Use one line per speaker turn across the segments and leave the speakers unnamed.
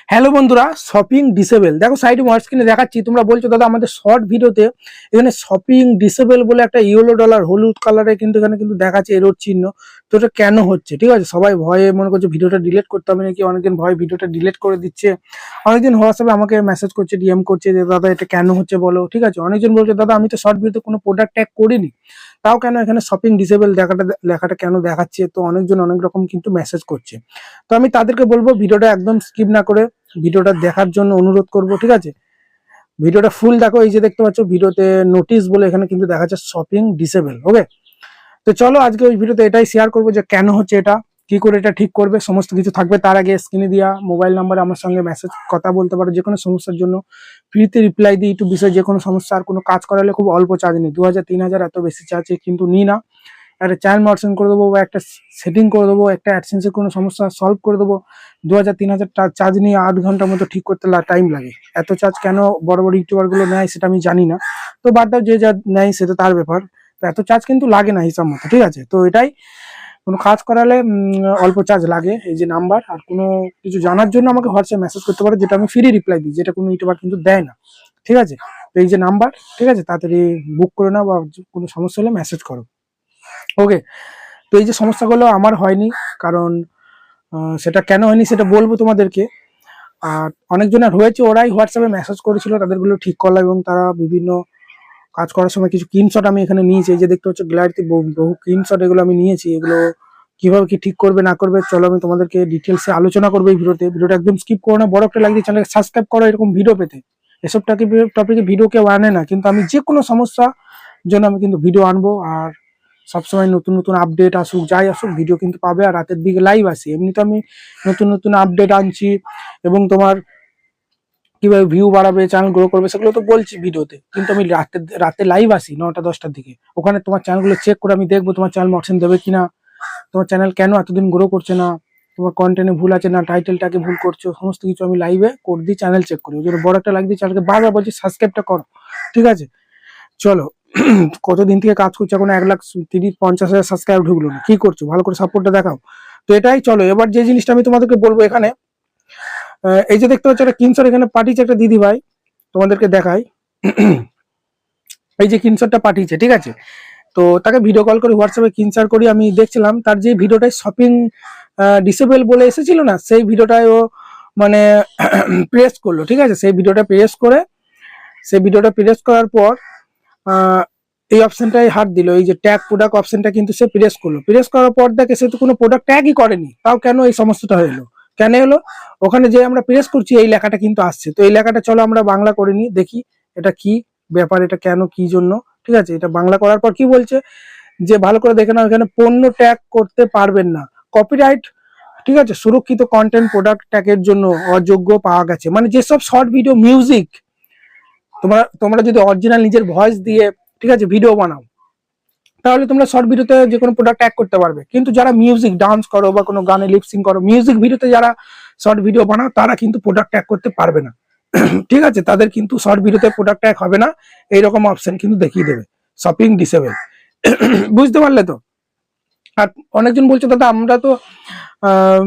Hello বন্ধুরা, shopping disable দেখো সাইডে ওয়ার্ড স্ক্রিনে দেখাচ্ছি। তোমরা বলছো দাদা আমাদের শর্ট ভিডিওতে এখানে শপিং ডিসেবল বলে একটা ইয়েলো ডলার হলুদ কালারে কিন্তু এখানে কিন্তু দেখাচ্ছে এরর চিহ্ন। তো এটা কেন হচ্ছে? ঠিক আছে, সবাই ভয়ে মনে করছে ভিডিওটা ডিলিট করতে হবে নাকি, অনেকদিন ভয়ে ভিডিওটা ডিলিট করে দিচ্ছে। অনেকদিন হোয়াটসঅ্যাপে আমাকে মেসেজ করছে, ডিএম করছে যে দাদা এটা কেন হচ্ছে বলো। ঠিক আছে, অনেকজন বলছে দাদা আমি তো শর্ট ভিডিওতে কোনো প্রোডাক্ট ট্যাগ করিনি, তাও কেন এখানে শপিং ডিসেবল লেখাটা কেন দেখাচ্ছে। তো অনেকজন অনেক রকম কিন্তু মেসেজ করছে। তো আমি তাদেরকে বলবো ভিডিওটা একদম স্কিপ না করে ভিডিওটা দেখার জন্য অনুরোধ করব। ঠিক আছে, ভিডিওটা ফুল দেখো। এই যে দেখতে পাচ্ছ ভিডিওতে নোটিশ বলে এখানে কিন্তু দেখাচ্ছে শপিং ডিসেবল। ওকে, তো চলো আজকে ওই ভিডিওতে এটাই শেয়ার করবো যে কেন হচ্ছে এটা, কি করে এটা ঠিক করবে, সমস্ত কিছু থাকবে। তার আগে স্ক্রিনে দেওয়া মোবাইল নাম্বারে আমার সঙ্গে মেসেজ কথা বলতে পারো যে কোনো সমস্যার জন্য। ফ্রিতে রিপ্লাই দিই ইউটিউব বিষয়ে যে কোনো সমস্যা। আর কোনো কাজ করালে খুব অল্প চার্জ নিই, 2000-3000 এত বেশি চার্জ কিন্তু নিই না। একটা চ্যানেল মডারেশন করে দেবো বা একটা সেটিং করে দেবো, একটা অ্যাডসেন্সের কোনো সমস্যা সলভ করে দেবো। 2000-3000 চার্জ নিয়ে 8 ঘন্টার মতো ঠিক করতে টাইম লাগে। এত চার্জ কেন বড় বড় ইউটিউবার গুলো নেয় সেটা আমি জানি না, তো বাদ দাও, যে যা নেয় সেটা তার ব্যাপার। তো এত চার্জ কিন্তু লাগে না হিসাব মতো। ঠিক আছে, তো এটাই, কোনো কাজ করালে অল্প চার্জ লাগে। এই যে নাম্বার, আর কোনো কিছু জানার জন্য আমাকে হোয়াটসঅ্যাপ মেসেজ করতে পারো, যেটা আমি ফ্রি রিপ্লাই দিই, যেটা কোনো ইউটিউবার কিন্তু দেয় না। ঠিক আছে, তো এই যে নাম্বার, ঠিক আছে, তাড়াতাড়ি বুক করে নাও বা কোনো সমস্যা হলে মেসেজ করো। ওকে, তো এই যে সমস্যাগুলো আমার হয়নি, কারণ সেটা কেন হয়নি সেটা বলবো তোমাদেরকে। আর অনেকজনের হয়েছে, ওরাই হোয়াটসঅ্যাপে মেসেজ করেছিল, তাদেরগুলো ঠিক করলাম। এবং তারা বিভিন্ন কাজ করার সময় কিছু স্ক্রিনশট আমি এখানে নিয়েছি। এই যে দেখতে হচ্ছে গ্যালারিতে বহু স্ক্রিনশট, এগুলো আমি নিয়েছি। এগুলো কিভাবে কি ঠিক করবে না করবে চলো আমি তোমাদেরকে ডিটেলসে আলোচনা করবো এই ভিডিওতে। ভিডিওটা একদম স্কিপ করো না, বড় একটা লাইক দিয়ে চ্যানেলকে সাবস্ক্রাইব করো এরকম ভিডিও পেতে। এসব টপিকে ভিডিও কেউ আনে না, কিন্তু আমি যে কোনো সমস্যা জন্য আমি কিন্তু ভিডিও আনবো। আর সবসময় নতুন নতুন আপডেট আসুক যাই আসুক ভিডিও কিন্তু পাবে। আর রাতের দিকে লাইভ আসি, এমনিতে আমি নতুন নতুন আপডেট আনছি। এবং তোমার কিভাবে ভিউ বাড়াবে, চ্যানেল গ্রো করবে সেগুলো তো বলছি ভিডিওতে, কিন্তু আমি রাতে লাইভ আসি 9টা-10টার দিকে। ওখানে তোমার চ্যানেলগুলো চেক করে আমি দেখবো তোমার চ্যানেল অপশন দেবে কিনা, তোমার চ্যানেল কেন এতদিন গ্রো করছে না, তোমার কন্টেন্টে ভুল আছে না, টাইটেলটাকে ভুল করছো, সমস্ত কিছু আমি লাইভে করে দিই, চ্যানেল চেক করি। ওই জন্য বড় একটা লাইক দিয়ে চ্যানেলকে বারবার বলছি সাবস্ক্রাইবটা করো। ঠিক আছে, চলো কতদিন থেকে কাজ করছো, এখন 1,30,50,000 সাবস্ক্রাইব ঢুকলো না, কি করছো? ভালো করে সাপোর্টটা দেখাও। তো এটাই, চলো এবার যে জিনিসটা আমি তোমাদেরকে বলবো এখানে, এই যে দেখতে পাচ্ছ একটা কিনশট এখানে পাঠিয়েছে একটা দিদি ভাই, তোমাদেরকে দেখাই। এই যে কিনশটটা পাঠিয়েছে, ঠিক আছে, তো তাকে ভিডিও কল করে হোয়াটসঅ্যাপে কিনশট করি। আমি দেখছিলাম তার যে ভিডিওটাই শপিং ডিসেবল বলে এসেছিল না, সেই ভিডিওটায় ও মানে প্রেস করলো। ঠিক আছে, সেই ভিডিওটা প্রেস করার পর এই অপশনটাই হাত দিল, এই যে ট্যাগ প্রোডাক্ট অপশনটা কিন্তু সে প্রেস করলো। প্রেস করার পর দেখে সে তো কোনো প্রোডাক্ট ট্যাগই করেনি, তাও কেন এই সমস্যাটা হলো, কেন হলো? ওখানে যে আমরা প্রেস করছি এই লেখাটা কিন্তু আসছে। তো এই লেখাটা চলো আমরা বাংলা করে নিই, দেখি এটা কি ব্যাপার, এটা কেন, কি জন্য। ঠিক আছে, এটা বাংলা করার পর কি বলছে যে ভালো করে দেখে নাও, এখানে পণ্য ট্যাগ করতে পারবেন না, কপিরাইট, ঠিক আছে, সুরক্ষিত কন্টেন্ট প্রোডাক্ট ট্যাগের জন্য অযোগ্য পাওয়া গেছে। মানে যেসব শর্ট ভিডিও মিউজিক, তোমরা যদি অরিজিনাল নিজের ভয়েস দিয়ে, ঠিক আছে, ভিডিও বানাও, তাহলে তোমরা শর্ট ভিডিওতে যে কোনো প্রোডাক্ট ট্যাগ করতে পারবে। কিন্তু যারা মিউজিক ডান্স করো বা কোনো গানে লিপসিং করো, মিউজিক ভিডিওতে যারা শর্ট ভিডিও বানাও, তারা কিন্তু প্রোডাক্ট ট্যাগ করতে পারবে না। ঠিক আছে, তাদের কিন্তু শর্ট ভিডিওতে প্রোডাক্ট ট্যাগ হবে না, এইরকম অপশন কিন্তু দেখিয়ে দেবে শপিং ডিসেবল। বুঝতে পারলে তো? আর অনেকজন বলছে দাদা আমরা তো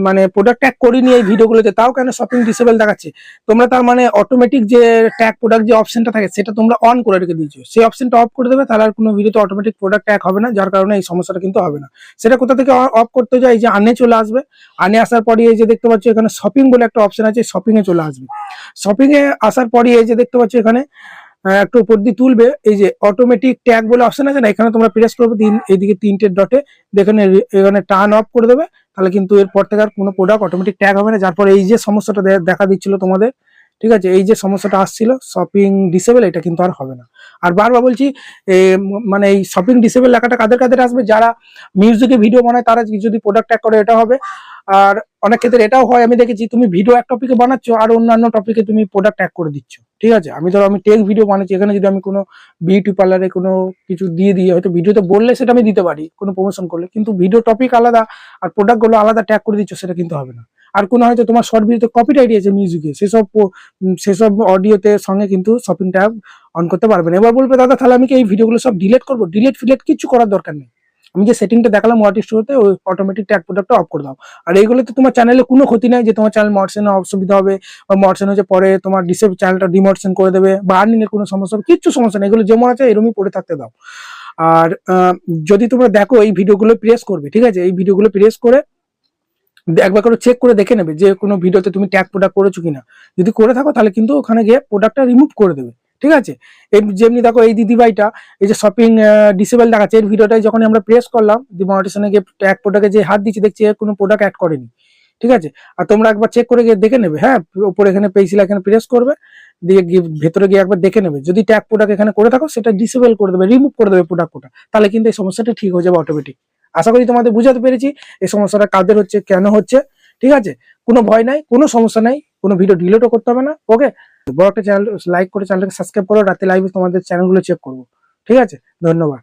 মানে প্রোডাক্ট ট্যাগ করিনি এই ভিডিওগুলোতে, তাও কেন শপিং ডিসেবল দেখাচ্ছে? তোমরা তার মানে অটোমেটিক যে ট্যাগ প্রোডাক্ট যে অপশনটা থাকে সেটা তোমরা অন করে রেখে দিয়েছো, সেই অপশনটা অফ করে দেবে, তাহলে আর কোনো ভিডিওতে অটোমেটিক প্রোডাক্ট ট্যাগ হবে না, যার কারণে এই সমস্যাটা কিন্তু হবে না। সেটা কোথা থেকে অফ করতে যায়, এই যে আনে চলে আসবে, আনে আসার পরে এই যে দেখতে পাচ্ছ এখানে শপিং বলে একটা অপশন আছে, শপিং এ চলে আসবে। শপিং এ আসার পরে এই যে দেখতে পাচ্ছ এখানে একটু উপর দিয়ে তুলবে, এই যে অটোমেটিক ট্যাগ বলে অপশন আছে না, এখানে তোমরা প্রেস করবে এইদিকে 3টে ডটে, এখানে টার্ন অফ করে দেবে, তাহলে কিন্তু এরপর থেকে আর কোনো প্রোডাক্ট অটোমেটিক ট্যাগ হবে না। যার পরে এই যে সমস্যাটা দেখা দিচ্ছিল তোমাদের, ঠিক আছে, এই যে সমস্যাটা আসছিল শপিং ডিসেবল, এটা কিন্তু আর হবে না। আর বারবার বলছি, মানে এই শপিং ডিসেবল লেখাটা কাদের কাদের আসবে, যারা মিউজিকে ভিডিও বানায় তারা যদি প্রোডাক্ট ট্যাগ করে এটা হবে। আর অনেক ক্ষেত্রে এটাও হয়, আমি দেখেছি তুমি ভিডিও এক টপিকে বানাচ্ছ আর অন্যান্য টপিকে তুমি প্রোডাক্ট ট্যাগ করে দিচ্ছ। ঠিক আছে, আমি ধরো আমি টেক ভিডিও বানাচ্ছি, এখানে যদি আমি কোনো বিউটি পার্লারে কোনো কিছু দিয়ে দিই, হয়তো ভিডিওতে বললে সেটা আমি দিতে পারি কোনো প্রমোশন করলে, কিন্তু ভিডিও টপিক আলাদা আর প্রোডাক্ট গুলো আলাদা ট্যাগ করে দিচ্ছ, সেটা কিন্তু হবে না। আর কোনো হয়তো তোমার শর্ট ভিডিওতে কপিরাইট আছে মিউজিকে, সেসব অডিওতে সঙ্গে কিন্তু শপিং ট্যাগ অন করতে পারবে না। এবার বলবে দাদা তাহলে আমি কি এই ভিডিওগুলো সব ডিলিট করবো? ডিলিট ফিলেট কিছু করার দরকার নেই, আমি যে সেটিংটা দেখালাম ওয়াটি স্টোরতে, ওই অটোমেটিক ট্যাগ প্রোডাক্টটা অফ করে দাও। আর এইগুলোতে তোমার চ্যানেলে কোনো ক্ষতি নাই যে তোমার চ্যানেল মডারেশনে অসুবিধা হবে বা মডারেশন হচ্ছে পরে তোমার চ্যানেলটা ডিমডারেশন করে দেবে বা আর্নিং এর কোনো সমস্যা হবে, কিচ্ছু সমস্যা নেই, এগুলো যেমন আছে এরকমই পড়ে থাকতে দাও। আর যদি তোমরা দেখো এই ভিডিওগুলো প্রেস করবে, ঠিক আছে, এই ভিডিওগুলো প্রেস করে একবার করে চেক করে দেখে নেবে যে কোনো ভিডিওতে তুমি ট্যাগ প্রোডাক্ট করেছো কিনা। যদি করে থাকো তাহলে কিন্তু ওখানে গিয়ে প্রোডাক্টটা রিমুভ করে দেবে, ঠিক আছে। এই যেমনি দেখো এই দিদিভাইটা এই যে শপিং ডিসেবল দেখাচ্ছে, এর ভিডিওটাই যখন আমরা প্রেস করলাম ডিমনিটাইজেশনে গিয়ে ট্যাগ প্রোডাক্টে যে হাত দিচ্ছি দেখছি এর কোনো প্রোডাক্ট অ্যাড করেনি, ঠিক আছে। আর তোমরা একবার চেক করে গিয়ে দেখে নেবে, হ্যাঁ, উপরে এখানে পেন্সিল এখানে প্রেস করবে, দিয়ে ভেতরে গিয়ে একবার দেখে নেবে যদি ট্যাগ প্রোডাক্ট এখানে করে থাকো সেটা ডিসেবল করে দেবে, রিমুভ করে দেবে প্রোডাক্টটা, তাহলে কিন্তু এই সমস্যাটা ঠিক হয়ে যাবে অটোমেটিক। আশা করি তোমাদের বুঝাতে পেরেছি এই সমস্যাটা কাদের হচ্ছে, কেন হচ্ছে, ঠিক আছে। কোনো ভয় নাই, কোনো সমস্যা নাই, কোনো ভিডিও ডিলিটও করতে হবে না, ওকে। বড় একটা চ্যানেল লাইক করে চ্যানেলটাকে সাবস্ক্রাইব করো, রাতে লাইভে তোমাদের চ্যানেলগুলো চেক করবো, ঠিক আছে। ধন্যবাদ।